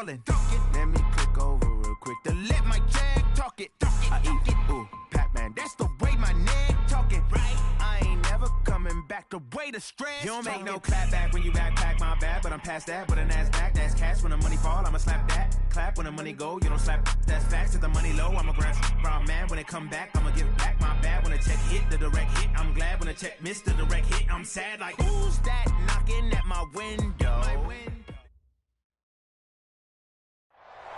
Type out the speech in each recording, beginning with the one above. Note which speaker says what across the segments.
Speaker 1: ballin'. Let me click over real quick to let my jag talk it. I eat it, ooh, Pac-Man, that's the way my neck talking. Right, I ain't never coming back the way the stress. You don't make no clap back when you backpack, my bad, but I'm past that. But a NASDAQ, that's cash. When the money fall, I'ma slap that. Clap when the money go, you don't slap. That's facts. If the money low, I'ma grab brown man. When it come back, I'ma give back my bad. When the check hit, the direct hit. I'm glad when the check missed the direct hit. I'm sad like, who's that knocking at my window?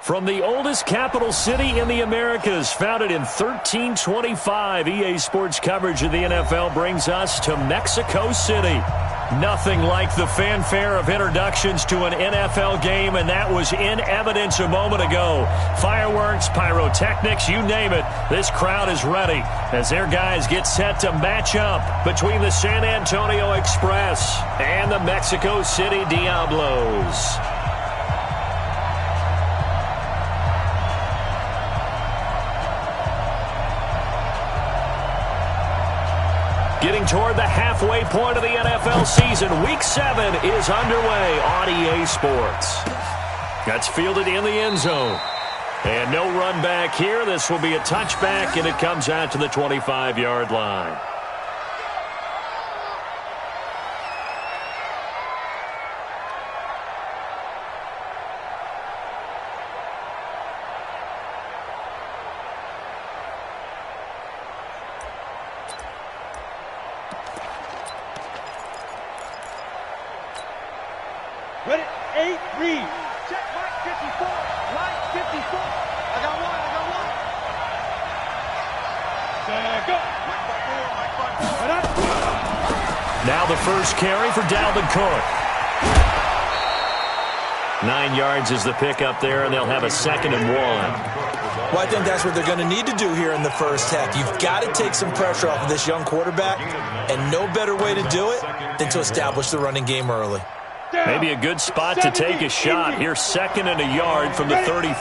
Speaker 2: From the oldest capital city in the Americas, founded in 1325, EA Sports coverage of the NFL brings us to Mexico City. Nothing like the fanfare of introductions to an NFL game, and that was in evidence a moment ago. Fireworks, pyrotechnics, you name it. This crowd is ready as their guys get set to match up between the San Antonio Express and the Mexico City Diablos. Getting toward the halfway point of the NFL season, Week 7 is underway on EA Sports. That's fielded in the end zone. And no run back here. This will be a touchback, and it comes out to the 25-yard line.
Speaker 3: Ready? 8, read. Check, Mike 54. Mike 54. I got one. Go. Mike 54.
Speaker 2: Now the first carry for Dalvin Cook. 9 yards is the pickup there, and they'll have a 2nd and 1.
Speaker 4: Well, I think that's what they're going to need to do here in the first half. You've got to take some pressure off of this young quarterback, and no better way to do it than to establish the running game early.
Speaker 2: Maybe a good spot to take a shot. Here's 2nd and a yard from the 34.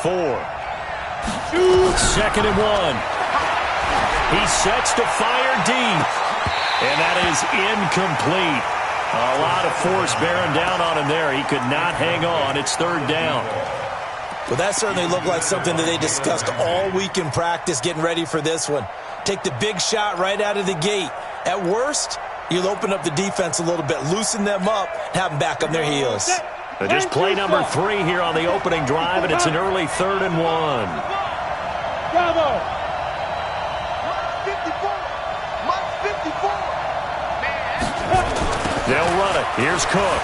Speaker 2: 2nd and 1. He sets to fire deep. And that is incomplete. A lot of force bearing down on him there. He could not hang on. It's 3rd down.
Speaker 4: Well, that certainly looked like something that they discussed all week in practice getting ready for this one. Take the big shot right out of the gate. At worst, you'll open up the defense a little bit, loosen them up, and have them back on their heels.
Speaker 2: Just play number 3 here on the opening drive, and it's an early 3rd and 1.
Speaker 3: Bravo.
Speaker 1: Mike 54.
Speaker 2: They'll run it. Here's Cook.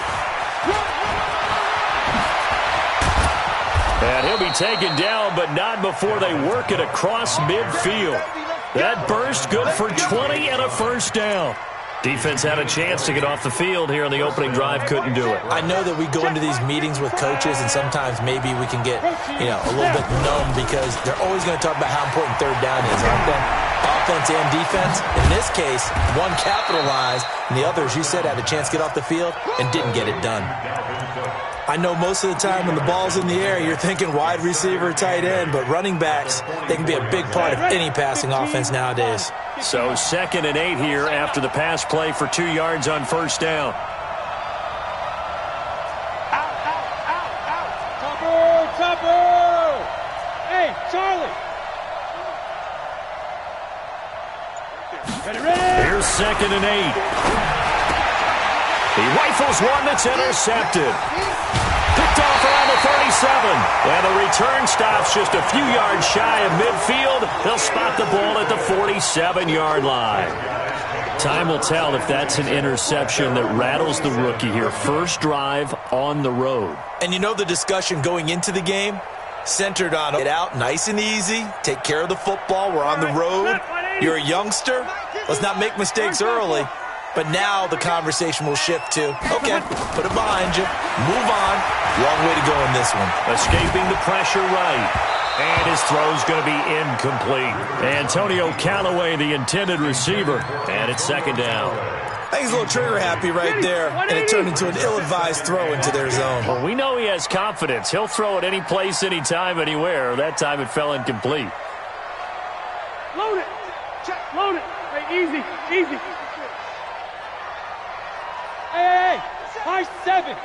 Speaker 2: And he'll be taken down, but not before they work it across midfield. That burst good for 20 and a 1st down. Defense had a chance to get off the field here on the opening drive, couldn't do it.
Speaker 4: I know that we go into these meetings with coaches, and sometimes maybe we can get, a little bit numb because they're always going to talk about how important 3rd down is, aren't they? Offense and defense. In this case, one capitalized, and the other, as you said, had a chance to get off the field and didn't get it done. I know most of the time when the ball's in the air, you're thinking wide receiver, tight end, but running backs, they can be a big part of any passing offense nowadays.
Speaker 2: So 2nd and 8 here after the pass play for 2 yards on 1st down.
Speaker 3: Out. Topper. Hey, Charlie. Ready.
Speaker 2: Here's 2nd and 8. He rifles one that's intercepted. Picked off around the 37. And the return stops just a few yards shy of midfield. They'll spot the ball at the 47-yard line. Time will tell if that's an interception that rattles the rookie here. First drive on the road.
Speaker 4: And the discussion going into the game centered on get out nice and easy, take care of the football. We're on the road. You're a youngster. Let's not make mistakes early. But now the conversation will shift to, okay, put it behind you, move on. Long way to go in this one.
Speaker 2: Escaping the pressure right. And his throw's going to be incomplete. Antonio Callaway, the intended receiver, and it's 2nd down.
Speaker 4: I think he's a little trigger happy right there, and it turned into an ill-advised throw into their zone.
Speaker 2: Well, we know he has confidence. He'll throw it any place, anytime, anywhere. That time it fell incomplete.
Speaker 3: Load it. Check. Load it. Hey, easy. Hey. High 7.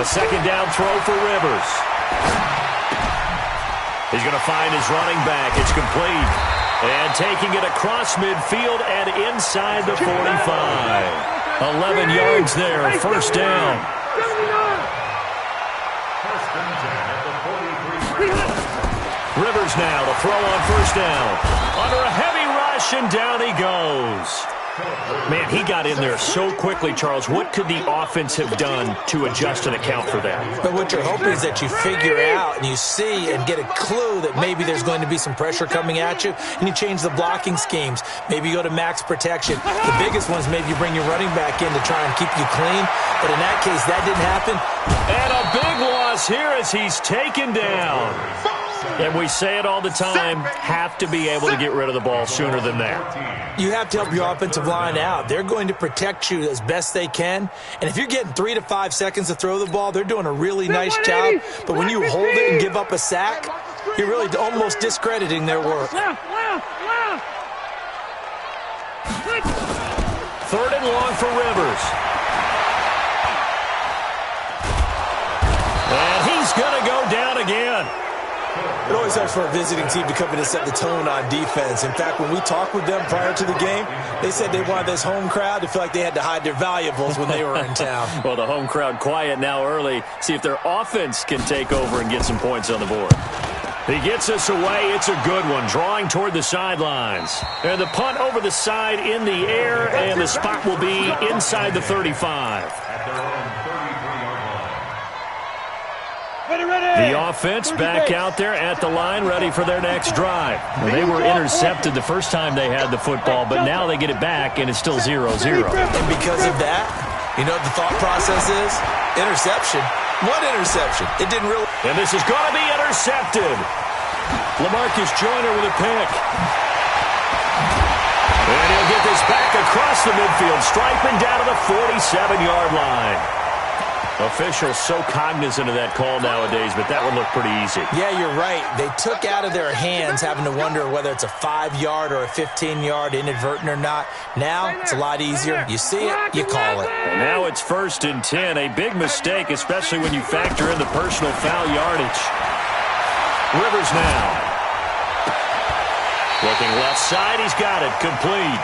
Speaker 2: A second down throw for Rivers. He's going to find his running back. It's complete. And taking it across midfield and inside the 45. 11 yards there, first down. Rivers now to throw on first down. Under a heavy rush, and down he goes. Man, he got in there so quickly, Charles. What could the offense have done to adjust and account for that?
Speaker 4: But what you're hoping is that you figure out and you see and get a clue that maybe there's going to be some pressure coming at you, and you change the blocking schemes. Maybe you go to max protection. The biggest one is maybe you bring your running back in to try and keep you clean. But in that case, that didn't happen.
Speaker 2: And a big loss here as he's taken down. And we say it all the time, have to be able to get rid of the ball sooner than that.
Speaker 4: You have to help your offensive line out. They're going to protect you as best they can. And if you're getting 3 to 5 seconds to throw the ball, they're doing a really nice job. But when you hold it and give up a sack, you're really almost discrediting their work.
Speaker 2: Third and long for Rivers. And he's going to go down again.
Speaker 4: It always helps for a visiting team to come in and set the tone on defense. In fact, when we talked with them prior to the game, they said they wanted this home crowd to feel like they had to hide their valuables when they were in town.
Speaker 2: Well, the home crowd quiet now early. See if their offense can take over and get some points on the board. He gets us away. It's a good one, drawing toward the sidelines. And the punt over the side in the air, and the spot will be inside the 35. The offense back out there at the line, ready for their next drive. Well, they were intercepted the first time they had the football, but now they get it back, and it's still 0-0.
Speaker 4: And because of that, you know what the thought process is? Interception. What interception? It didn't really...
Speaker 2: And this is going to be intercepted. LaMarcus Joyner with a pick. And he'll get this back across the midfield, striping down to the 47-yard line. Officials so cognizant of that call nowadays, but that would look pretty easy.
Speaker 4: Yeah, you're right. They took out of their hands having to wonder whether it's a 5-yard or a 15-yard, inadvertent or not. Now, it's a lot easier. You see it, you call it.
Speaker 2: And now it's 1st and 10. A big mistake, especially when you factor in the personal foul yardage. Rivers now. Looking left side, he's got it. Complete.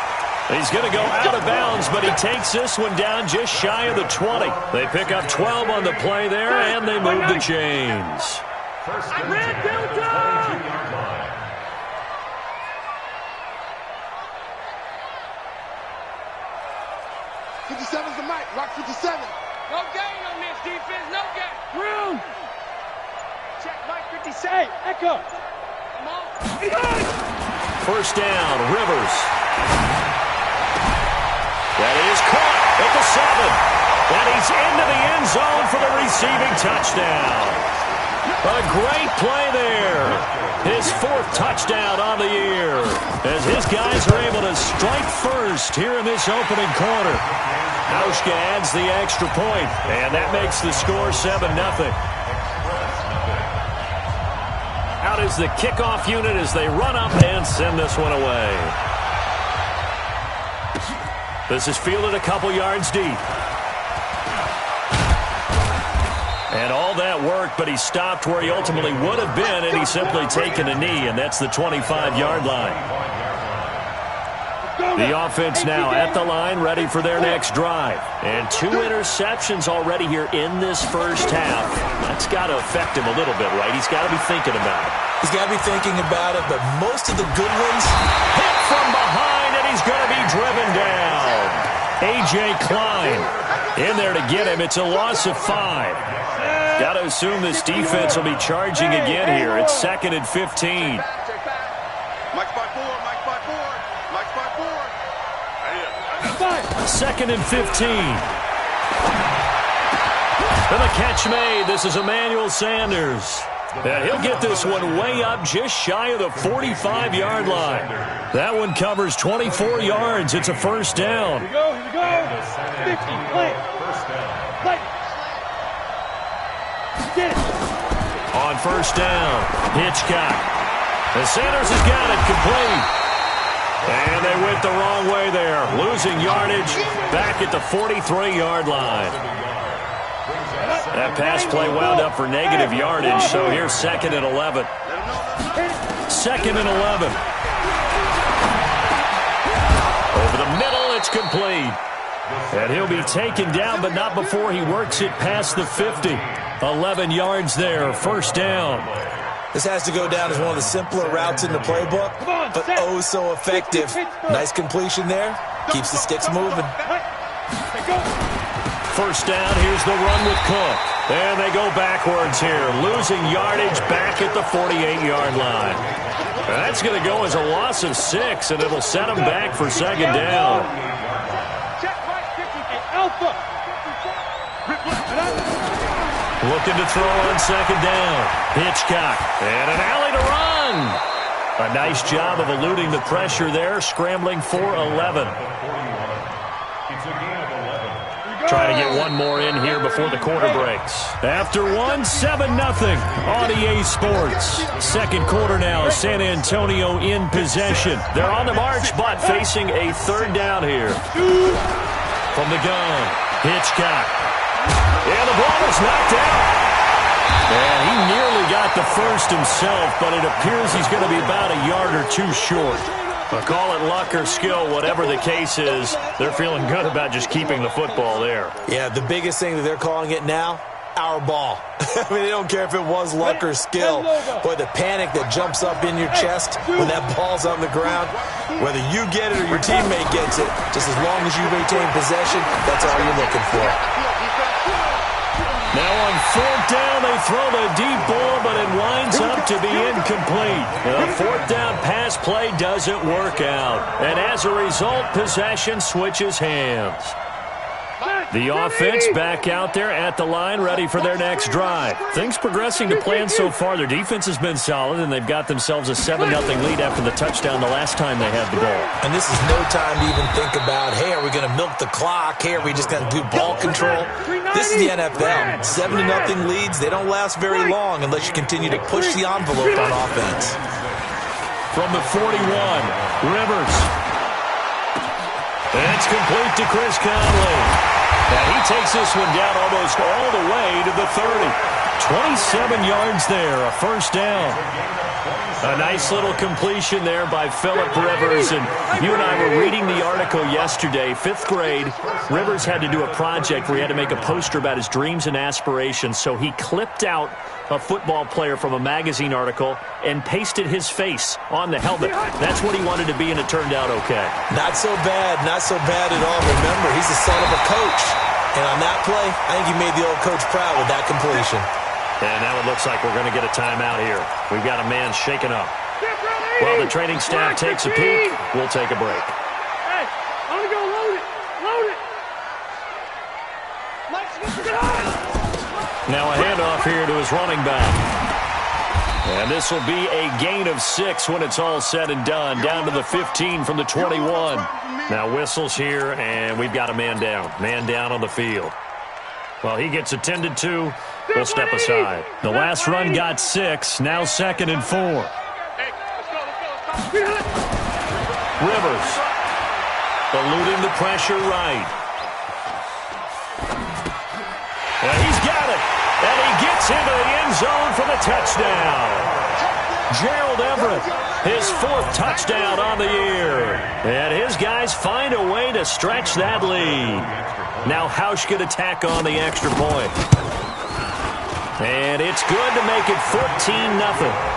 Speaker 2: He's going to go out of bounds, but he takes this one down just shy of the 20. They pick up 12 on the play there, and they move the chains.
Speaker 5: 57's the mic. Rock 57.
Speaker 3: No gain on this defense. No gain. Room. Check Mike 57. Hey, Echo. Come on.
Speaker 2: First down, Rivers. That is caught at the 7. And he's into the end zone for the receiving touchdown. A great play there. His 4th touchdown on the year. As his guys are able to strike first here in this opening quarter. Hauschka adds the extra point, and that makes the score 7-0. Out is the kickoff unit as they run up and send this one away. This is fielded a couple yards deep. And all that work, but he stopped where he ultimately would have been, and he's simply taken a knee, and that's the 25-yard line. The offense now at the line, ready for their next drive. And 2 interceptions already here in this first half. That's got to affect him a little bit, right? He's got to be thinking about it.
Speaker 4: He's got to be thinking about it, but most of the good ones...
Speaker 2: Hit from behind, and he's going to be driven down. A.J. Klein in there to get him. It's a loss of 5. Got to assume this defense will be charging again here. It's 2nd and 15.
Speaker 5: Mike's by 4. Mike's by 4. Mike's by 4.
Speaker 2: 2nd and 15. And the catch made. This is Emmanuel Sanders. And he'll get this one way up just shy of the 45-yard line. That one covers 24 yards. It's a first down.
Speaker 3: Here we go. 50, play. Play. Get it.
Speaker 2: On first down, Hitchcock. And Sanders has got it complete. And they went the wrong way there. Losing yardage back at the 43-yard line. That pass play wound up for negative yardage, so here's 2nd and 11. 2nd and 11. Over the middle, it's complete. And he'll be taken down, but not before he works it past the 50. 11 yards there, 1st down.
Speaker 4: This has to go down as one of the simpler routes in the playbook, but oh so effective. Nice completion there. Keeps the sticks moving.
Speaker 2: 1st down, here's the run with Cook. And they go backwards here, losing yardage back at the 48-yard line. And that's going to go as a loss of 6, and it'll set them back for 2nd down. Looking to throw on 2nd down. Hitchcock, and an alley to run. A nice job of eluding the pressure there, scrambling for 11. Trying to get one more in here before the quarter breaks. After one, 7-0 on EA Sports. 2nd quarter now, San Antonio in possession. They're on the march, but facing a 3rd down here. From the gun, Hitchcock. And the ball is knocked out. And he nearly got the first himself, but it appears he's going to be about a yard or 2 short. But call it luck or skill, whatever the case is, they're feeling good about just keeping the football there.
Speaker 4: Yeah, the biggest thing that they're calling it now, our ball. I mean, they don't care if it was luck or skill. Boy, the panic that jumps up in your chest when that ball's on the ground, whether you get it or your teammate gets it, just as long as you maintain possession, that's all you're looking for.
Speaker 2: Now on 4th down, they throw the deep ball, but it winds up to be incomplete. The 4th down pass play doesn't work out. And as a result, possession switches hands. The offense back out there at the line, ready for their next drive. Things progressing to plan so far. Their defense has been solid, and they've got themselves a 7-0 lead after the touchdown the last time they had the ball.
Speaker 4: And this is no time to even think about, hey, are we going to milk the clock? Hey, are we just going to do ball control? This is the NFL. 7-0 leads, they don't last very long unless you continue to push the envelope on offense.
Speaker 2: From the 41, Rivers. And it's complete to Chris Conley. And he takes this one down almost all the way to the 30. 27 yards there, a 1st down. A nice little completion there by Phillip Rivers. And you and I were reading the article yesterday. 5th grade, Rivers had to do a project where he had to make a poster about his dreams and aspirations. So he clipped out a football player from a magazine article and pasted his face on the helmet. That's what he wanted to be, and it turned out okay.
Speaker 4: Not so bad at all. Remember, he's the son of a coach. And on that play, I think he made the old coach proud with that completion.
Speaker 2: And now it looks like we're going to get a timeout here. We've got a man shaken up. While the training staff takes a peek, we'll take a break.
Speaker 3: Hey, I'm going to go load it.
Speaker 2: Now a handoff here to his running back. And this will be a gain of 6 when it's all said and done. Down to the 15 from the 21. Now whistles here, and we've got a man down. Man down on the field. Well, he gets attended to. We'll step aside. The last run got 6. Now 2nd and 4. Rivers. Eluding the pressure right. And he's got it. And he gets into the end zone for the touchdown. Gerald Everett, his 4th touchdown on the year. And his guys find a way to stretch that lead. Now Hausch could attack on the extra point. And it's good to make it 14-0.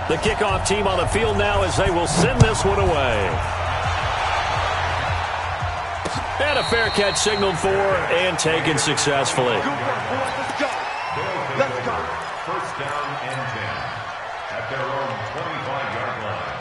Speaker 2: The kickoff team on the field now as they will send this one away. And a fair catch signaled for and taken successfully.
Speaker 5: Let's go. Let's go. 1st down and 10 at their own 25-yard line.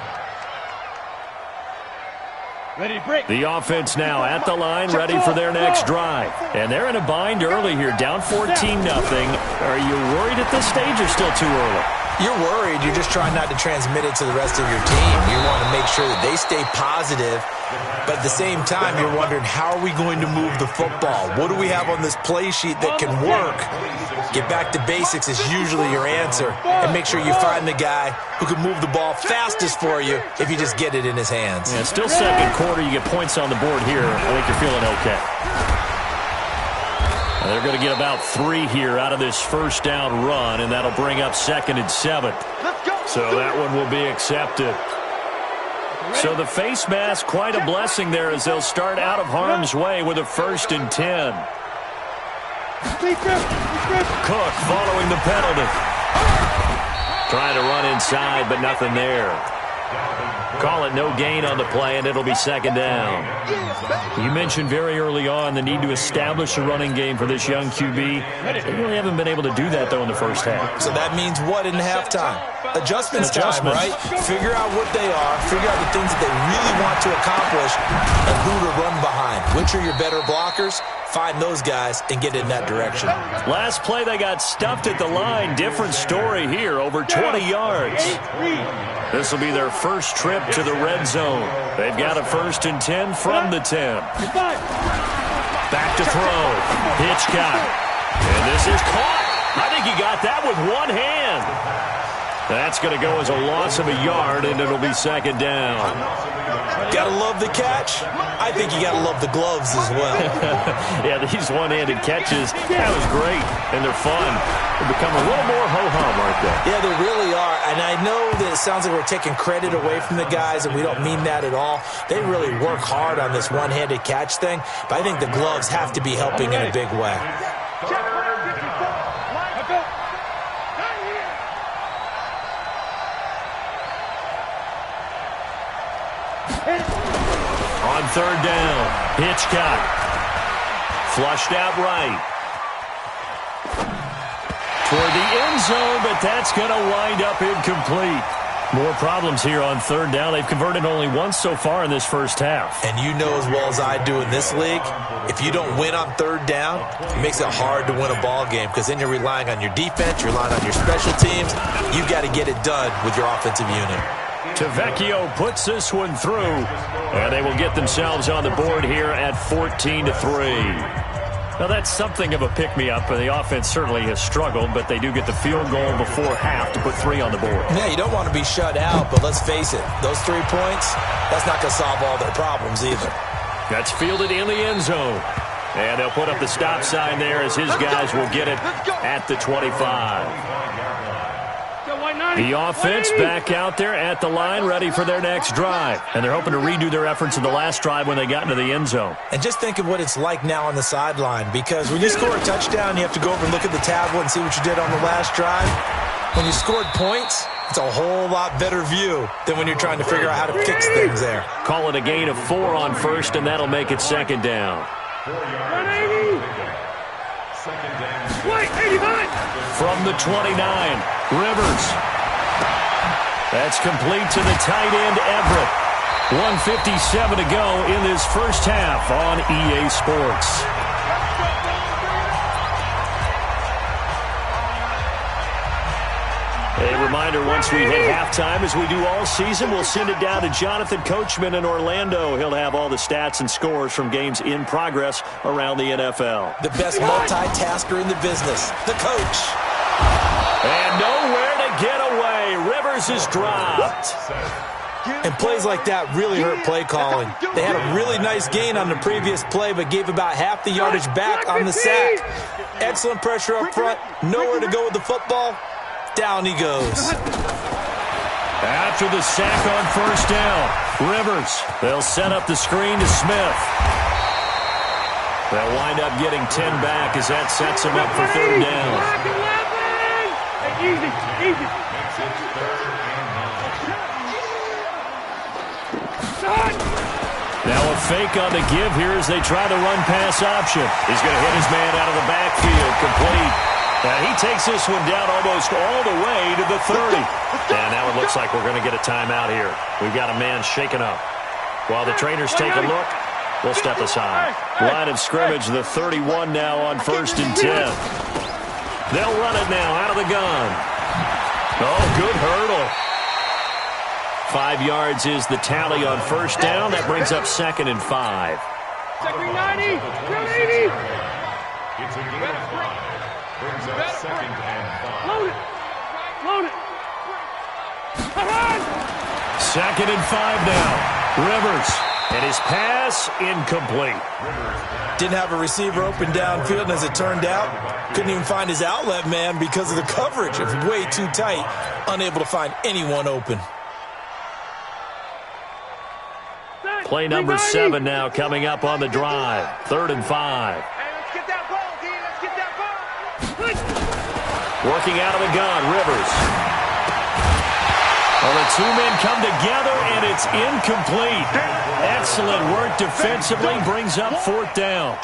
Speaker 3: Ready, break.
Speaker 2: The offense now at the line, ready for their next drive. And they're in a bind early here, down 14-0. Are you worried at this stage or still too early?
Speaker 4: You're worried. You're just trying not to transmit it to the rest of your team. You want to make sure that they stay positive. But at the same time, you're wondering, how are we going to move the football? What do we have on this play sheet that can work? Get back to basics is usually your answer. And make sure you find the guy who can move the ball fastest for you if you just get it in his hands.
Speaker 2: Yeah, still second quarter. You get points on the board here. I think you're feeling okay. They're going to get about 3 here out of this first down run, and that'll bring up 2nd and 7. So that one will be accepted. So the face mask, quite a blessing there as they'll start out of harm's way with a 1st and 10. Cook following the penalty. Trying to run inside, but nothing there. Call it no gain on the play, and it'll be 2nd down. You mentioned very early on the need to establish a running game for this young QB. They really haven't been able to do that, though, in the first half.
Speaker 4: So that means what in halftime? Adjustments time, right? Figure out what they are, figure out the things that they really want to accomplish, and who to run behind. Which are your better blockers? Find those guys and get in that direction.
Speaker 2: Last play, they got stuffed at the line. Different story here, over 20 yards. This will be their first trip to the red zone. They've got a 1st and 10 from the 10. Back to throw. Hitchcock. And this is caught. I think he got that with one hand. That's going to go as a loss of a yard, and it'll be 2nd down.
Speaker 4: Gotta love the catch. I think you gotta love the gloves as well.
Speaker 2: Yeah, these one-handed catches, that was great, and they're fun. They become a little more ho-hum, aren't they?
Speaker 4: Yeah, they really are, and I know that it sounds like we're taking credit away from the guys, and we don't mean that at all. They really work hard on this one-handed catch thing, but I think the gloves have to be helping in a big way.
Speaker 2: On 3rd down, Hitchcock. Flushed out right. Toward the end zone, but that's going to wind up incomplete. More problems here on 3rd down. They've converted only once so far in this first half.
Speaker 4: And you know as well as I do in this league, if you don't win on 3rd down, it makes it hard to win a ball game because then you're relying on your defense, you're relying on your special teams. You've got to get it done with your offensive unit.
Speaker 2: Tavecchio puts this one through, and they will get themselves on the board here at 14-3. Now, that's something of a pick-me-up, and the offense certainly has struggled, but they do get the field goal before half to put 3 on the board.
Speaker 4: Yeah, you don't want to be shut out, but let's face it, those 3 points, that's not going to solve all their problems either. That's
Speaker 2: fielded in the end zone. And they'll put up the stop sign there as his guys will get it at the 25. The offense back out there at the line, ready for their next drive. And they're hoping to redo their efforts in the last drive when they got into the end zone.
Speaker 4: And just think of what it's like now on the sideline, because when you score a touchdown, you have to go over and look at the tablet and see what you did on the last drive. When you scored points, it's a whole lot better view than when you're trying to figure out how to fix things there.
Speaker 2: Call it a gain of 4 on 1st, and that'll make it 2nd down.
Speaker 3: 180. 85.
Speaker 2: From the 29, Rivers. That's complete to the tight end, Everett. 1:57 to go in this first half on EA Sports. A reminder, once we hit halftime, as we do all season, we'll send it down to Jonathan Coachman in Orlando. He'll have all the stats and scores from games in progress around the NFL.
Speaker 4: The best multitasker in the business, the coach.
Speaker 2: And nowhere to get away. Rivers is dropped.
Speaker 4: And plays like that really hurt play calling. They had a really nice gain on the previous play, but gave about half the yardage back on the sack. Excellent pressure up front. Nowhere to go with the football. Down he goes.
Speaker 2: After the sack on 1st down, Rivers. They'll set up the screen to Smith. They'll wind up getting 10 back as that sets them up for 3rd down.
Speaker 3: Easy.
Speaker 2: Now a fake on the give here as they try the run-pass option. He's going to hit his man out of the backfield, complete. And he takes this one down almost all the way to the 30. And now it looks like we're going to get a timeout here. We've got a man shaken up. While the trainers take a look, we'll step aside. Line of scrimmage, the 31 now on 1st and 10. They'll run it now out of the gun. Oh, good hurdle. 5 yards is the tally on first down. That brings up 2nd and 5.
Speaker 3: Second 90. 180.
Speaker 5: It's a gain of 5. Brings up 2nd and 5.
Speaker 3: Load it. Load it.
Speaker 2: 2nd and 5 now. Rivers. And his pass incomplete.
Speaker 4: Didn't have a receiver open downfield, and as it turned out, couldn't even find his outlet man because of the coverage. It was way too tight, unable to find anyone open.
Speaker 2: Play number 7 now coming up on the drive. 3rd and 5.
Speaker 3: Hey, let's get that ball, D. Let's get that ball.
Speaker 2: Working out of the gun, Rivers. Well, the 2 men come together, and it's incomplete. Excellent work defensively, brings up 4th down.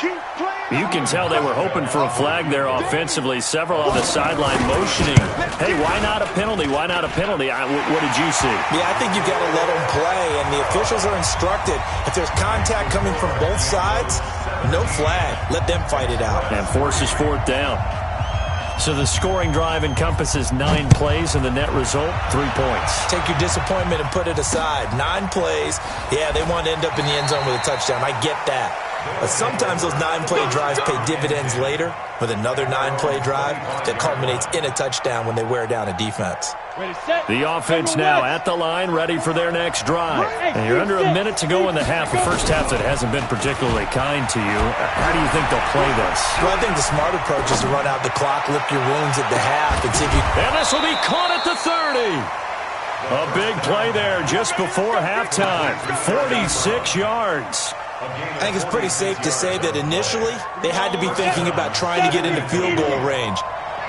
Speaker 2: You can tell they were hoping for a flag there offensively. Several on the sideline motioning. Hey, why not a penalty? Why not a penalty? What did you see?
Speaker 4: Yeah, I think you've got to let them play, and the officials are instructed. If there's contact coming from both sides, no flag. Let them fight it out.
Speaker 2: And forces 4th down. So the scoring drive encompasses 9 plays, and the net result, 3 points.
Speaker 4: Take your disappointment and put it aside. 9 plays. Yeah, they want to end up in the end zone with a touchdown. I get that. But sometimes those 9-play drives pay dividends later with another 9-play drive that culminates in a touchdown when they wear down a defense.
Speaker 2: The offense now at the line, ready for their next drive. And you're under a minute to go in the half, a first half that hasn't been particularly kind to you. How do you think they'll play this?
Speaker 4: Well, I think the smart approach is to run out the clock, lick your wounds at the half, and see if you...
Speaker 2: And this will be caught at the 30. A big play there just before halftime. 46 yards.
Speaker 4: I think it's pretty safe to say that initially they had to be thinking about trying to get into field goal range.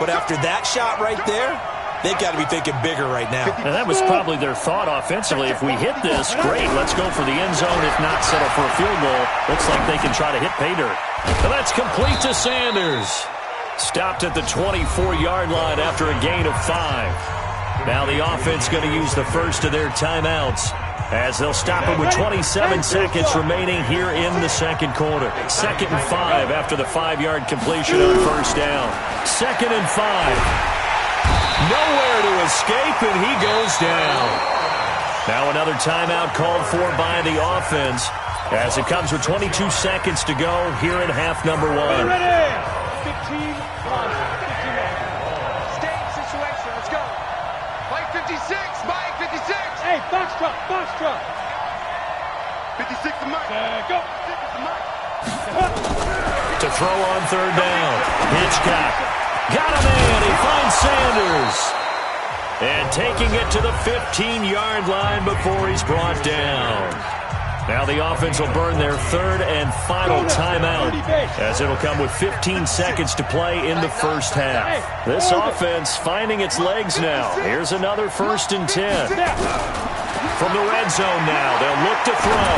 Speaker 4: But after that shot right there, they've got to be thinking bigger right now.
Speaker 2: And that was probably their thought offensively. If we hit this, great, let's go for the end zone. If not, settle for a field goal. Looks like they can try to hit pay dirt. And that's complete to Sanders. Stopped at the 24-yard line after a gain of 5. Now the offense going to use the first of their timeouts, as they'll stop it with 27 seconds remaining here in the second quarter. 2nd and 5 after the 5-yard completion on first down. 2nd and 5. Nowhere to escape, and he goes down. Now another timeout called for by the offense, as it comes with 22 seconds to go here in half number 1.
Speaker 3: 15 on. Stay situation. Let's go. Mike 56. Mike 56. Hey, box truck. Box truck. 56 to Mike. Go. 56 to Mike.
Speaker 2: To throw on 3rd down. Hitchcock. Got a man. He finds Sanders. And taking it to the 15-yard line before he's brought down. Now the offense will burn their 3rd and final timeout, as it'll come with 15 seconds to play in the first half. This offense finding its legs now. Here's another 1st and 10. From the red zone now, they'll look to throw.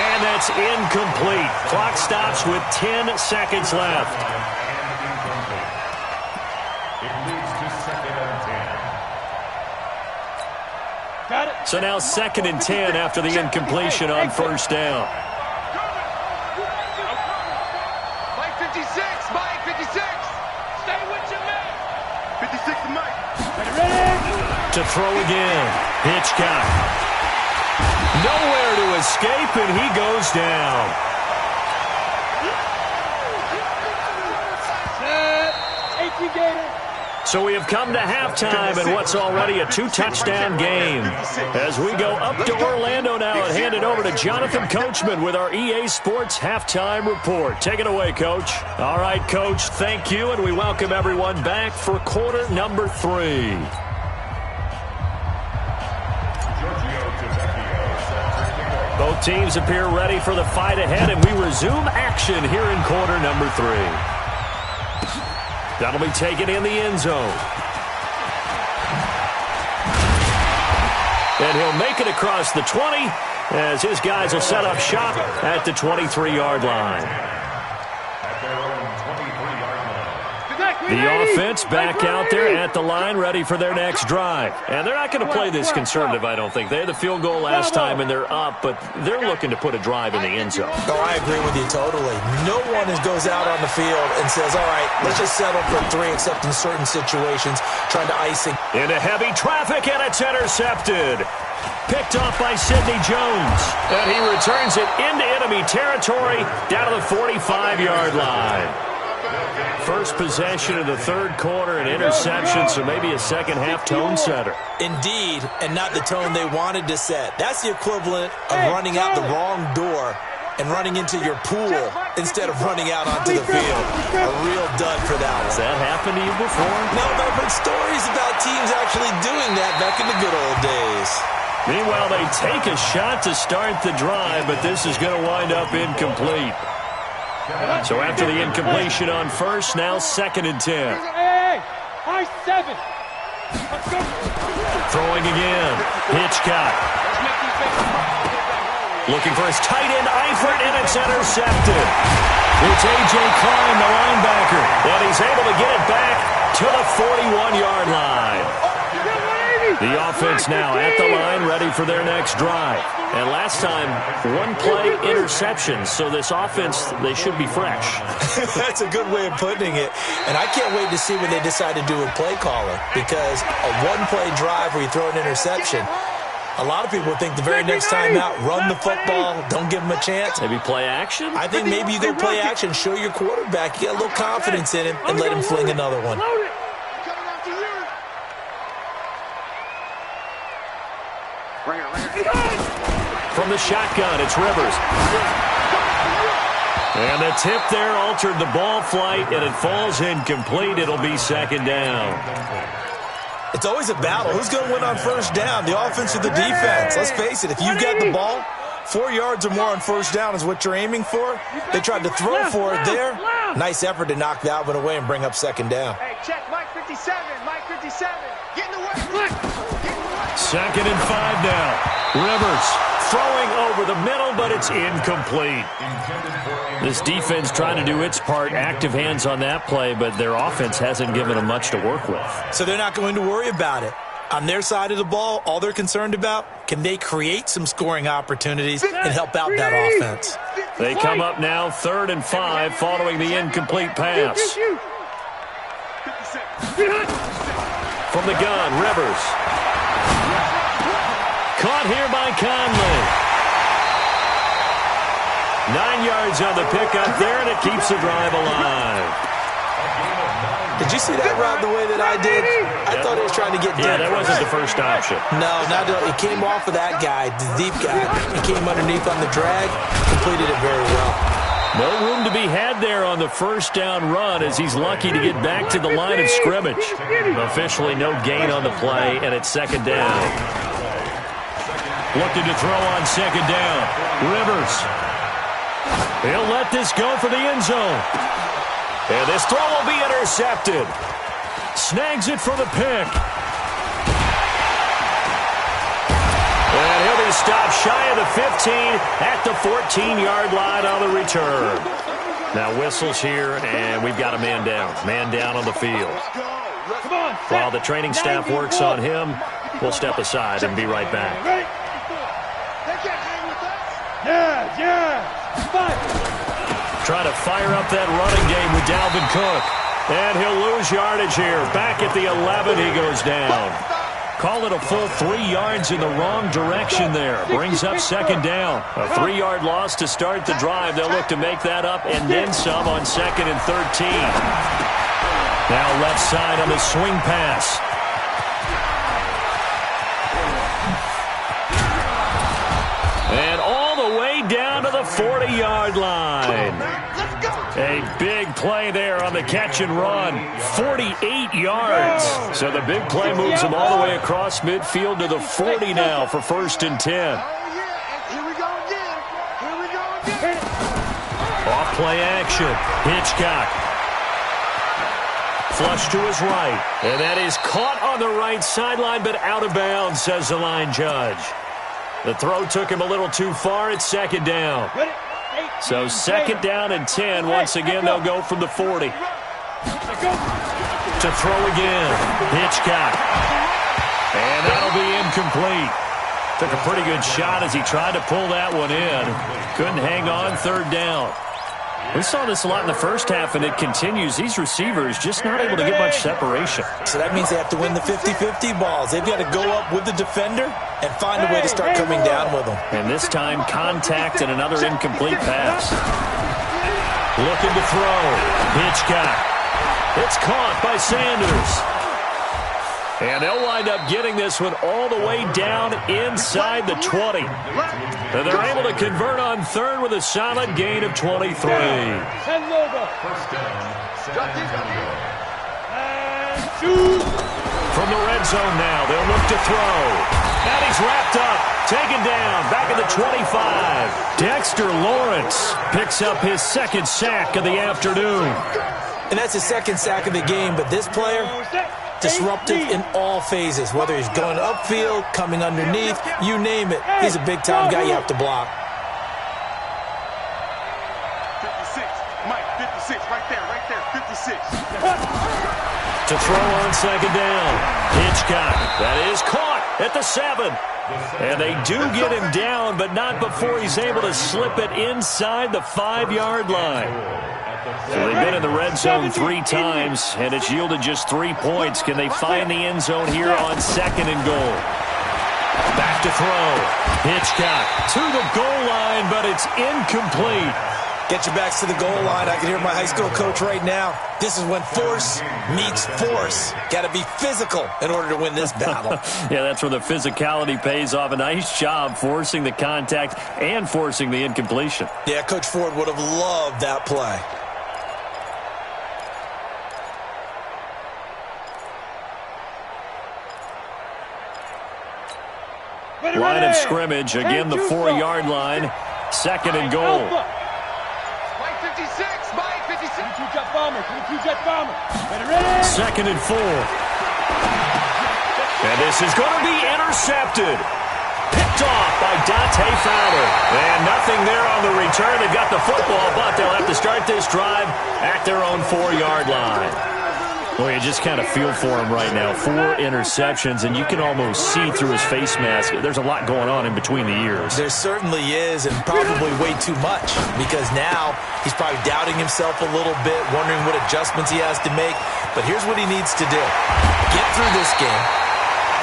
Speaker 2: And that's incomplete. Clock stops with 10 seconds left. So now 2nd and 10 after the incompletion on first down.
Speaker 3: Mike 56. Mike 56. Stay with your man. 56 to Mike. Ready?
Speaker 2: To throw again. Hitchcock. Nowhere to escape, and he goes down.
Speaker 3: Set. 18 Gator.
Speaker 2: So we have come to halftime in what's already a 2-touchdown game. As we go up to Orlando now and hand it over to Jonathan Coachman with our EA Sports Halftime Report. Take it away, Coach. All right, Coach, thank you, and we welcome everyone back for quarter number 3. Both teams appear ready for the fight ahead, and we resume action here in quarter number 3. That'll be taken in the end zone. And he'll make it across the 20 as his guys will set up shop at the 23-yard line.
Speaker 5: At their own 23-yard line.
Speaker 2: The offense back out there at the line, ready for their next drive. And they're not going to play this conservative, I don't think. They had the field goal last time, and they're up, but they're looking to put a drive in the end zone.
Speaker 4: Oh, I agree with you totally. No one goes out on the field and says, all right, let's just settle for 3, except in certain situations, trying to icing.
Speaker 2: Into heavy traffic, and it's intercepted. Picked off by Sidney Jones. And he returns it into enemy territory down to the 45-yard line. First possession of the third quarter, an interception, so maybe a second-half tone setter.
Speaker 4: Indeed, and not the tone they wanted to set. That's the equivalent of running out the wrong door and running into your pool instead of running out onto the field. A real dud for that one.
Speaker 2: Has that happened to you before?
Speaker 4: No, but I've heard stories about teams actually doing that back in the good old days.
Speaker 2: Meanwhile, they take a shot to start the drive, but this is going to wind up incomplete. So after the incompletion on first, now 2nd and 10.
Speaker 3: High 7.
Speaker 2: Throwing again. Hitchcock. Looking for his tight end, Eifert, and it's intercepted. It's A.J. Klein, the linebacker, and he's able to get it back to the 41-yard line. The offense now at the line, ready for their next drive. And last time, 1-play interception, so this offense, they should be fresh.
Speaker 4: That's a good way of putting it. And I can't wait to see what they decide to do with play calling, because a 1-play drive where you throw an interception, a lot of people think the very next time out, run the football, don't give them a chance.
Speaker 2: Maybe play action?
Speaker 4: I think maybe you go play action, show your quarterback, you get a little confidence in him, and let him fling another one.
Speaker 2: From the shotgun, it's Rivers. And the tip there altered the ball flight, and it falls incomplete. It'll be 2nd down.
Speaker 4: It's always a battle. Who's going to win on first down, the offense or the defense? Let's face it, if you've got the ball, 4 yards or more on first down is what you're aiming for. They tried to throw for it there. Nice effort to knock that one away and bring up 2nd down.
Speaker 3: Hey, check Mike 57. Mike 57. Get in the way.
Speaker 2: 2nd and 5 now. Rivers throwing over the middle, but it's incomplete. This defense trying to do its part, active hands on that play, but their offense hasn't given them much to work with.
Speaker 4: So they're not going to worry about it. On their side of the ball, all they're concerned about, can they create some scoring opportunities and help out that offense?
Speaker 2: They come up now 3rd and 5 following the incomplete pass. From the gun, Rivers. Caught here by Conley. 9 yards on the pickup there, and it keeps the drive alive.
Speaker 4: Did you see that route the way that I did? I thought he was trying to get deep.
Speaker 2: Yeah, that wasn't the first option.
Speaker 4: No, it came off of that guy, the deep guy. He came underneath on the drag, completed it very well.
Speaker 2: No room to be had there on the first down run, as he's lucky to get back to the line of scrimmage. Officially no gain on the play, and it's 2nd down. Looking to throw on 2nd down. Rivers. He'll let this go for the end zone. And this throw will be intercepted. Snags it for the pick. And he'll be stopped shy of the 15 at the 14-yard line on the return. Now whistles here, and we've got a man down. Man down on the field. While the training staff works on him, we'll step aside and be right back. Trying to fire up that running game with Dalvin Cook. And he'll lose yardage here. Back at the 11, he goes down. Call it a full 3 yards in the wrong direction there. Brings up 2nd down. A 3-yard loss to start the drive. They'll look to make that up and then some on 2nd and 13. Now left side on the swing pass. And all the way down to the 40-yard line. A big play there on the catch and run. 48 yards. So the big play moves him all the way across midfield to the 40 now for 1st and 10. Off play action. Hitchcock. Flush to his right. And that is caught on the right sideline, but out of bounds, says the line judge. The throw took him a little too far. It's 2nd down. So 2nd down and 10. Once again, they'll go from the 40. To throw again. Hitchcock. And that'll be incomplete. Took a pretty good shot as he tried to pull that one in. Couldn't hang on third down. We saw this a lot in the first half, and it continues. These receivers just not able to get much separation.
Speaker 4: So that means they have to win the 50-50 balls. They've got to go up with the defender and find a way to start coming down with them.
Speaker 2: And this time, contact and another incomplete pass. Looking to throw. Hitchcock. It's caught by Sanders. And they'll wind up getting this one all the way down inside the 20. And they're able to convert on third with a solid gain of 23.
Speaker 5: First down, San Antonio.
Speaker 2: From the red zone now, they'll look to throw. And he's wrapped up, taken down, back at the 25. Dexter Lawrence picks up his second sack of the afternoon.
Speaker 4: And that's his second sack of the game, but this player, disruptive in all phases, whether he's going upfield, coming underneath, you name it. He's a big-time guy you have to block.
Speaker 3: 56, Mike, 56, right there, 56.
Speaker 2: To throw on second down. Hitchcock, that is caught at the 7. And they do get him down, but not before he's able to slip it inside the 5-yard line. So they've been in the red zone 3 times, and it's yielded just 3 points. Can they find the end zone here on second and goal? Back to throw. Hitchcock to the goal line, but it's incomplete.
Speaker 4: Get your backs to the goal line. I can hear my high school coach right now. This is when force meets force. Got to be physical in order to win this battle.
Speaker 2: Yeah, that's where the physicality pays off. A nice job forcing the contact and forcing the incompletion.
Speaker 4: Yeah, Coach Ford would have loved that play.
Speaker 2: Line of scrimmage, again the 4-yard line. Second and goal.
Speaker 3: Mike 56, Mike 56.
Speaker 2: Second and 4. And this is going to be intercepted. Picked off by Dante Fowler. And nothing there on the return. They've got the football, but they'll have to start this drive at their own 4-yard line. Well, you just kind of feel for him right now. 4 interceptions, and you can almost see through his face mask. There's a lot going on in between the ears.
Speaker 4: There certainly is, and probably way too much, because now he's probably doubting himself a little bit, wondering what adjustments he has to make. But here's what he needs to do. Get through this game,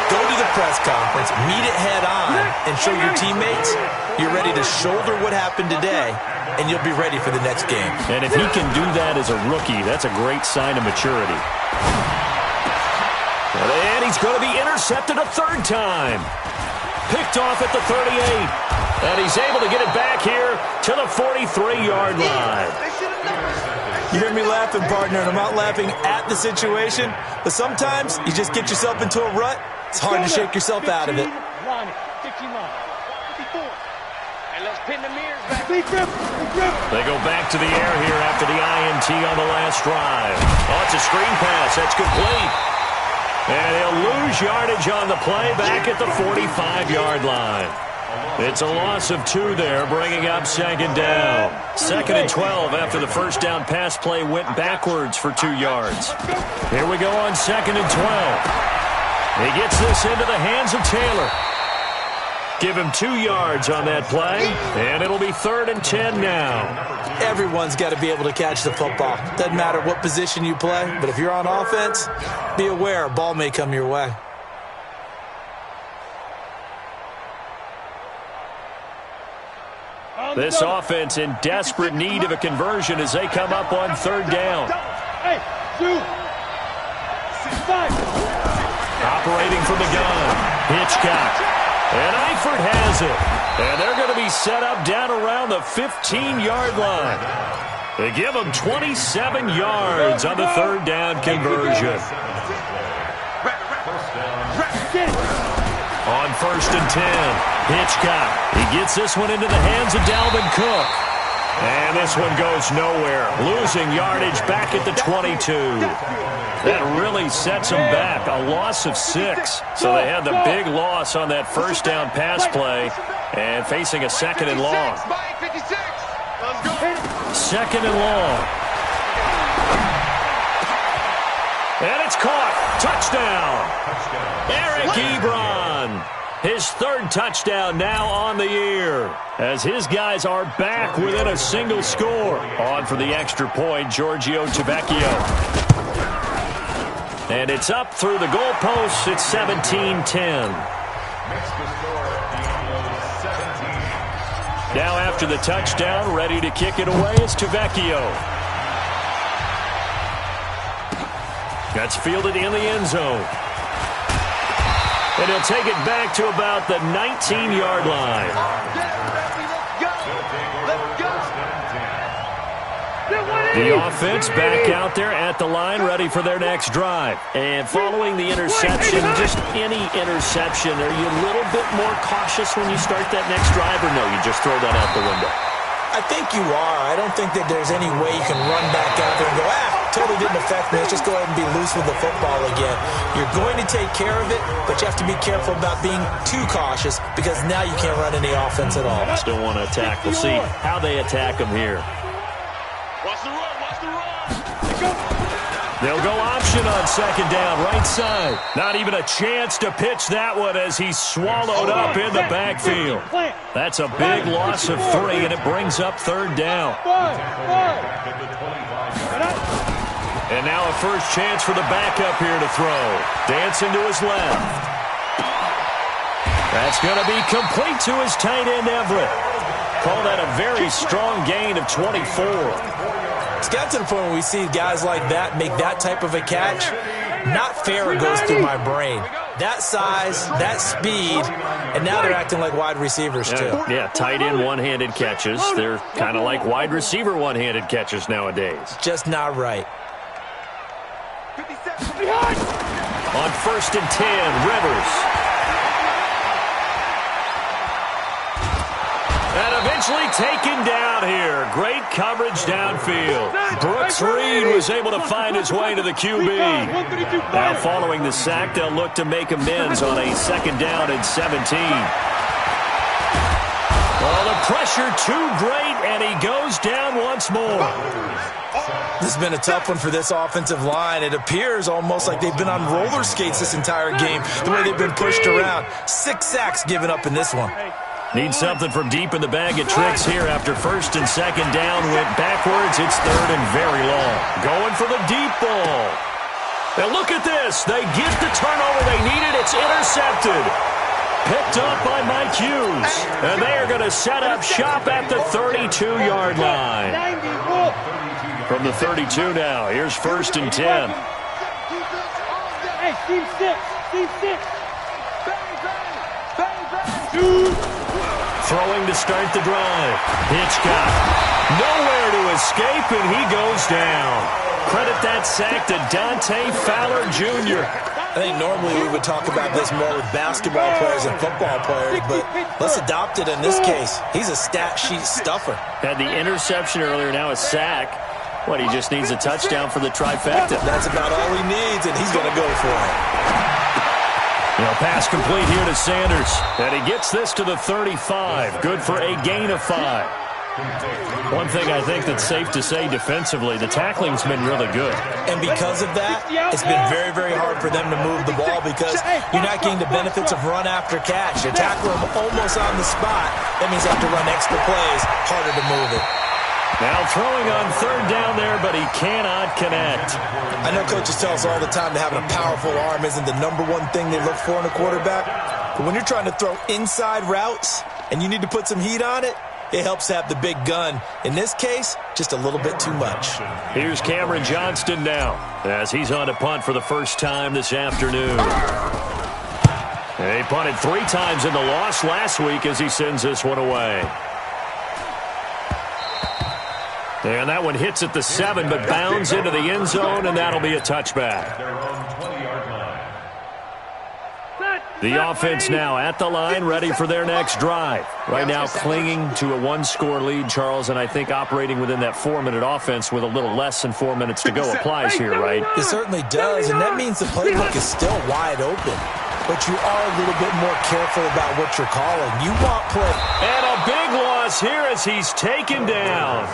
Speaker 4: go to the press conference, meet it head on, and show your teammates you're ready to shoulder what happened today, and you'll be ready for the next game.
Speaker 2: And if he can do that as a rookie, that's a great sign of maturity. And he's going to be intercepted a 3rd time. Picked off at the 38. And he's able to get it back here to the 43-yard line.
Speaker 4: You hear me laughing, partner, and I'm not laughing at the situation, but sometimes you just get yourself into a rut. It's hard to shake yourself out of it.
Speaker 2: They go back to the air here after the INT on the last drive. Oh, it's a screen pass. That's complete. And he'll lose yardage on the play back at the 45-yard line. It's a loss of 2 there, bringing up second down. 2nd and 12 after the first down pass play went backwards for 2 yards. Here we go on 2nd and 12. He gets this into the hands of Taylor. Give him 2 yards on that play, and it'll be 3rd and 10 now.
Speaker 4: Everyone's got to be able to catch the football. Doesn't matter what position you play, but if you're on offense, be aware a ball may come your way.
Speaker 2: This offense in desperate need of a conversion as they come up on 3rd down. Operating from the gun, Hitchcock. And Eifert has it. And they're going to be set up down around the 15-yard line. They give them 27 yards on the 3rd down conversion. On 1st and 10, Hitchcock. He gets this one into the hands of Dalvin Cook. And this one goes nowhere. Losing yardage back at the 22. That really sets them back. A loss of 6. So they had the big loss on that first down pass play. And facing a 2nd and long. 2nd and long. And it's caught. Touchdown. Eric Ebron. His third touchdown now on the year, as his guys are back within a single score. On for the extra point, Giorgio Tavecchio. And it's up through the goalposts. It's 17-10. Now after the touchdown, ready to kick it away is Tavecchio. That's fielded in the end zone. And he'll take it back to about the 19-yard line. The offense back out there at the line, ready for their next drive. And following the interception, just any interception, are you a little bit more cautious when you start that next drive, or no, you just throw that out the window?
Speaker 4: I think you are. I don't think that there's any way you can run back out there and go, totally didn't affect me. Let's just go ahead and be loose with the football again. You're going to take care of it, but you have to be careful about being too cautious because now you can't run any offense at all.
Speaker 2: Still want to attack. We'll see how they attack them here.
Speaker 3: Watch the run, watch the run.
Speaker 2: They'll go option on second down, right side. Not even a chance to pitch that one as he's swallowed up in the backfield. That's a big loss of 3, and it brings up third down. And now a first chance for the backup here to throw. Dancing to his left. That's going to be complete to his tight end, Everett. Call that a very strong gain of 24.
Speaker 4: It's got to the point where we see guys like that make that type of a catch. Not fair it goes through my brain. That size, that speed, and now they're acting like wide receivers too.
Speaker 2: Yeah, tight end one-handed catches. They're kind of like wide receiver one-handed catches nowadays.
Speaker 4: Just not right.
Speaker 2: On 1st and 10, Rivers. And eventually taken down here. Great coverage downfield. Brooks Reed was able to find his way to the QB. Now following the sack, they'll look to make amends on a second down and 17. Well, the pressure too great, and he goes down once more.
Speaker 4: This has been a tough one for this offensive line. It appears almost like they've been on roller skates this entire game, the way they've been pushed around. 6 sacks given up in this one.
Speaker 2: Need something from deep in the bag of tricks here after 1st and 2nd down. Went backwards. It's 3rd and very long. Going for the deep ball. And look at this. They get the turnover they needed. It's intercepted. Picked up by Mike Hughes. And they are going to set up shop at the 32-yard line. From the 32 now. Here's 1st and 10.
Speaker 3: Hey, team 6.
Speaker 2: Throwing to start the drive. Hitchcock. Nowhere to escape, and he goes down. Credit that sack to Dante Fowler Jr.
Speaker 4: I think normally we would talk about this more with basketball players and football players, but let's adopt it in this case. He's a stat sheet stuffer.
Speaker 2: Had the interception earlier, now a sack. What, he just needs a touchdown for the trifecta.
Speaker 4: That's about all he needs, and he's going to go for it.
Speaker 2: Pass complete here to Sanders. And he gets this to the 35. Good for a gain of 5. One thing I think that's safe to say defensively, the tackling's been really good.
Speaker 4: And because of that, it's been very, very hard for them to move the ball because you're not getting the benefits of run after catch. You tackle them almost on the spot. That means you have to run extra plays, harder to move it.
Speaker 2: Now throwing on 3rd down there, but he cannot connect.
Speaker 4: I know coaches tell us all the time that having a powerful arm isn't the #1 thing they look for in a quarterback. But when you're trying to throw inside routes and you need to put some heat on it, it helps to have the big gun. In this case, just a little bit too much.
Speaker 2: Here's Cameron Johnston now as he's on to punt for the first time this afternoon. And he punted 3 times in the loss last week as he sends this one away. And that one hits at the 7, but bounds into the end zone, and that'll be a touchback. The offense now at the line, ready for their next drive. Right now clinging to a 1-score lead, Charles, and I think operating within that 4-minute offense with a little less than 4 minutes to go applies here, right?
Speaker 4: It certainly does, and that means the playbook is still wide open. but you are a little bit more careful about what you're calling. You want play.
Speaker 2: And a big loss here as he's taken down.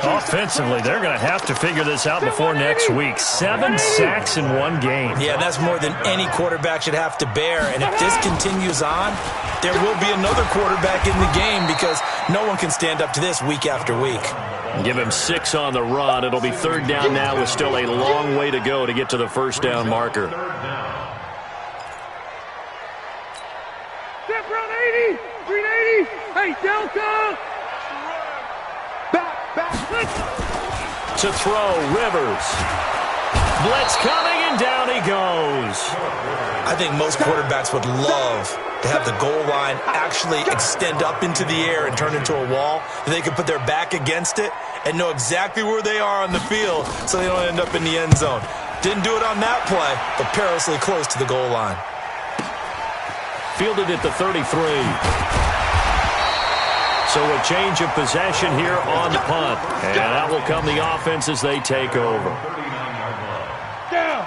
Speaker 2: Offensively, they're going to have to figure this out before next week. 7 sacks in one game.
Speaker 4: Yeah, that's more than any quarterback should have to bear. And if this continues on, there will be another quarterback in the game because no one can stand up to this week after week.
Speaker 2: Give him 6 on the run. It'll be 3rd down now with still a long way to go to get to the 1st down marker.
Speaker 3: Step around 80, green 80. Hey, Delta. Back.
Speaker 2: To throw, Rivers. Blitz coming, and down he goes.
Speaker 4: I think most quarterbacks would love to have the goal line actually extend up into the air and turn into a wall. They could put their back against it and know exactly where they are on the field so they don't end up in the end zone. Didn't do it on that play, but perilously close to the goal line.
Speaker 2: Fielded at the 33. So a change of possession here on the punt. And out will come the offense as they take over.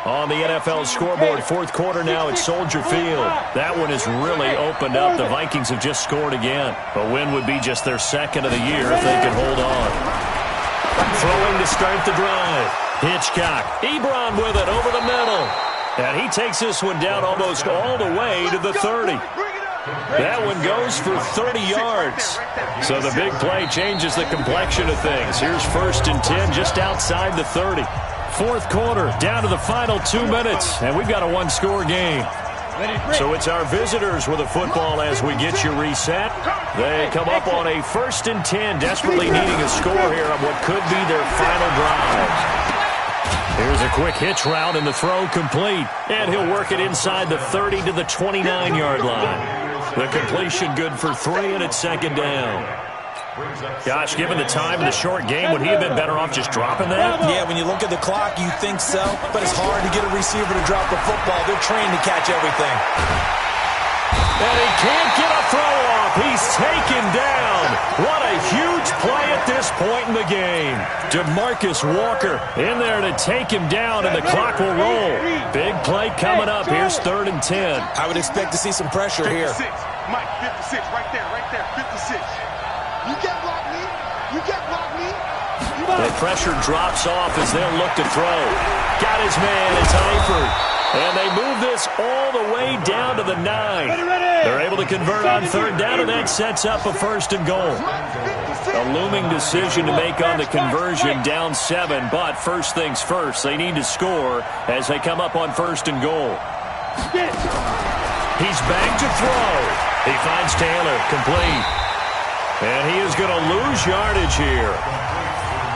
Speaker 2: On the NFL scoreboard, 4th quarter now at Soldier Field. That one has really opened up. The Vikings have just scored again. A win would be just their 2nd of the year if they could hold on. Throwing to start the drive. Hitchcock. Ebron with it over the middle. And he takes this one down almost all the way to the 30. That one goes for 30 yards. So the big play changes the complexion of things. Here's 1st and 10 just outside the 30. 4th quarter, down to the final 2 minutes, and we've got a 1-score game. So it's our visitors with the football as we get you reset. They come up on a 1st and 10, desperately needing a score here on what could be their final drive. Here's a quick hitch route, and the throw complete. And he'll work it inside the 30 to the 29-yard line. The completion good for 3, and it's 2nd down. Gosh, given the time in the short game, would he have been better off just dropping that?
Speaker 4: Yeah, when you look at the clock, you think so, but it's hard to get a receiver to drop the football. They're trained to catch everything.
Speaker 2: And he can't get a throw off. He's taken down. What a huge play at this point in the game. DeMarcus Walker in there to take him down, and the clock will roll. Big play coming up. Here's 3rd and 10.
Speaker 4: I would expect to see some pressure here.
Speaker 3: 56, Mike, 56, right there, 56. You can't block me.
Speaker 2: The pressure drops off as they'll look to throw. Got his man. It's Eifert. And they move this all the way down to the 9. They're able to convert on 3rd down, and that sets up a 1st and goal. A looming decision to make on the conversion, down 7. But first things first, they need to score as they come up on 1st and goal. He's back to throw. He finds Taylor, complete. And he is going to lose yardage here.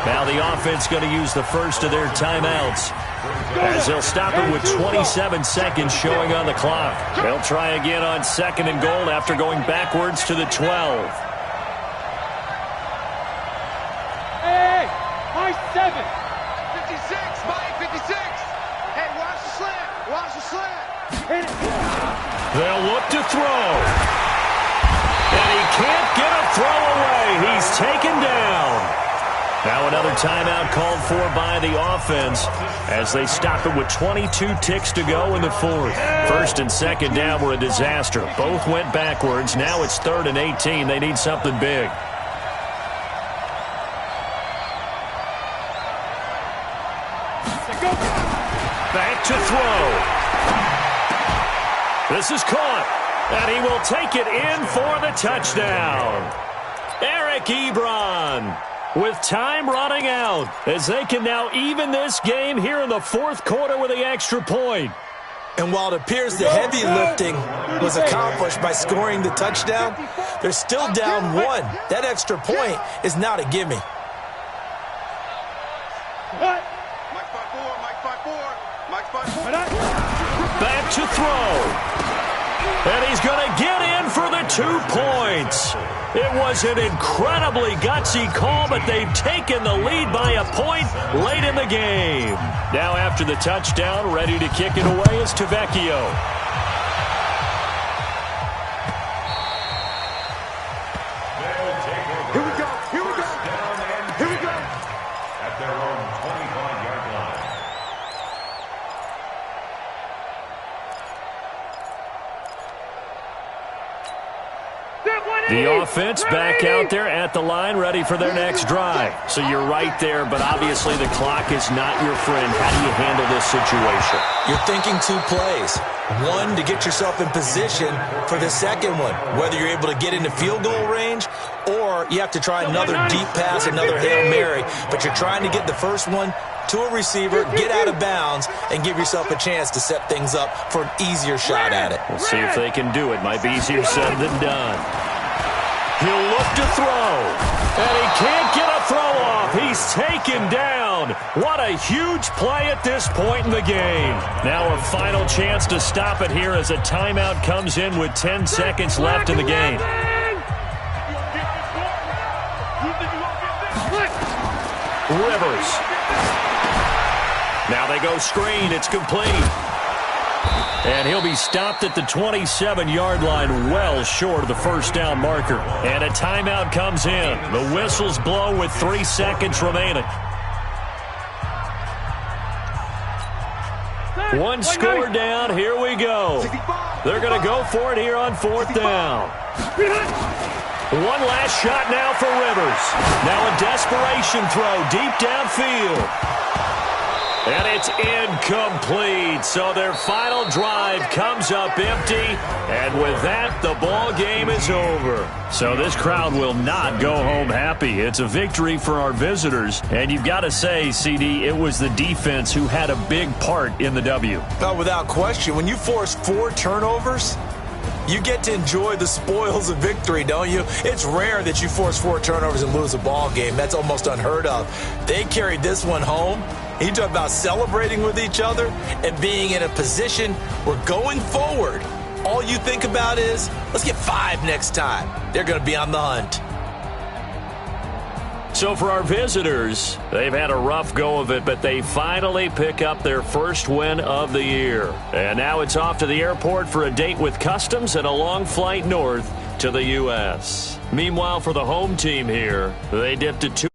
Speaker 2: Now the offense going to use the first of their timeouts as they'll stop it with 27 seconds showing on the clock. They'll try again on 2nd and goal after going backwards to the 12.
Speaker 3: Hey, my 7. 56, Mike, 56. Hey, watch the slant.
Speaker 2: They'll look to throw. And he can't get a throw away. He's taken down. Now another timeout called for by the offense as they stop it with 22 ticks to go in the 4th. 1st and 2nd down were a disaster. Both went backwards. Now it's 3rd and 18. They need something big. Back to throw. This is caught. And he will take it in for the touchdown. Eric Ebron with time running out as they can now even this game here in the 4th quarter with the extra point.
Speaker 4: And while it appears the heavy lifting was accomplished by scoring the touchdown, they're still down 1. That extra point is not a gimme.
Speaker 2: Back to throw. And he's going to get in for the 2 points. It was an incredibly gutsy call, but they've taken the lead by a point late in the game. Now after the touchdown, ready to kick it away is Tavecchio.
Speaker 3: Here we go.
Speaker 5: At their own 25-yard line.
Speaker 2: The offense back out there at the line, ready for their next drive. So you're right there, but obviously the clock is not your friend. How do you handle this situation?
Speaker 4: You're thinking 2 plays. One, to get yourself in position for the second one, whether you're able to get into field goal range or you have to try another deep pass, another Hail Mary. But you're trying to get the first one to a receiver, get out of bounds, and give yourself a chance to set things up for an easier shot at it.
Speaker 2: We'll see if they can do it. Might be easier said than done. He'll look to throw, and he can't get a throw off. He's taken down. What a huge play at this point in the game. Now a final chance to stop it here as a timeout comes in with 10 seconds left in the game. Rivers. Now they go screen. It's complete. And he'll be stopped at the 27-yard line, well short of the first down marker. And a timeout comes in. The whistles blow with 3 seconds remaining. One score down. Here we go. They're going to go for it here on 4th down. One last shot now for Rivers. Now a desperation throw deep downfield. And it's incomplete. So their final drive comes up empty. And with that, the ball game is over. So this crowd will not go home happy. It's a victory for our visitors. And you've got to say, CD, it was the defense who had a big part in the W.
Speaker 4: Oh, without question. When you force 4 turnovers, you get to enjoy the spoils of victory, don't you? It's rare that you force 4 turnovers and lose a ball game. That's almost unheard of. They carried this one home. You talk about celebrating with each other and being in a position where going forward, all you think about is, let's get 5 next time. They're going to be on the hunt.
Speaker 2: So for our visitors, they've had a rough go of it, but they finally pick up their first win of the year. And now it's off to the airport for a date with Customs and a long flight north to the U.S. Meanwhile, for the home team here, they dipped to 2.